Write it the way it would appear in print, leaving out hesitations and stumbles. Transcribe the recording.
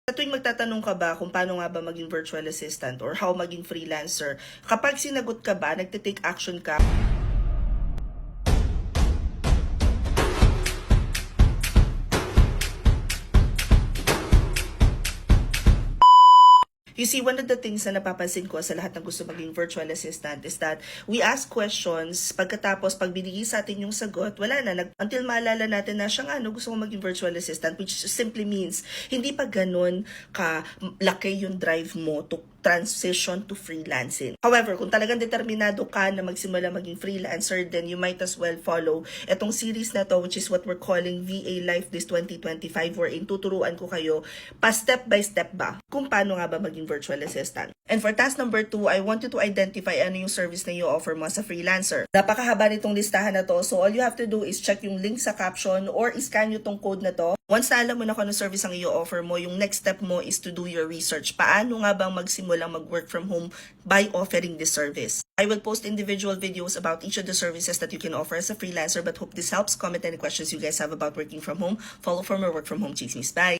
Sa tuwing magtatanong ka ba kung paano nga ba maging virtual assistant or how maging freelancer, kapag sinagot ka ba, nagtitake action ka? You see, one of the things na napapansin ko sa lahat ng gusto maging virtual assistant is that we ask questions, pagkatapos pag binigay sa atin yung sagot, wala na, until maalala natin na siya nga, gusto ko maging virtual assistant, which simply means, hindi pa ganun ka laki yung drive mo to transition to freelancing. However, kung talagang determinado ka na magsimula maging freelancer, then you might as well follow itong series na to, which is what we're calling VA Life This 2025, wherein tuturuan ko kayo pa step by step ba kung paano nga ba maging virtual assistant. And for task number 2, I want you to identify ano yung service na i-offer mo sa freelancer. Napakahaba nitong listahan na to, so all you have to do is check yung link sa caption or iscan yung tong code na to. Once na alam mo na kung ano service ang i-offer mo, yung next step mo is to do your research. Paano nga bang magsimulang mag-work from home by offering this service? I will post individual videos about each of the services that you can offer as a freelancer, but hope this helps. Comment any questions you guys have about working from home. Follow for more Work From Home Chismis. Bye!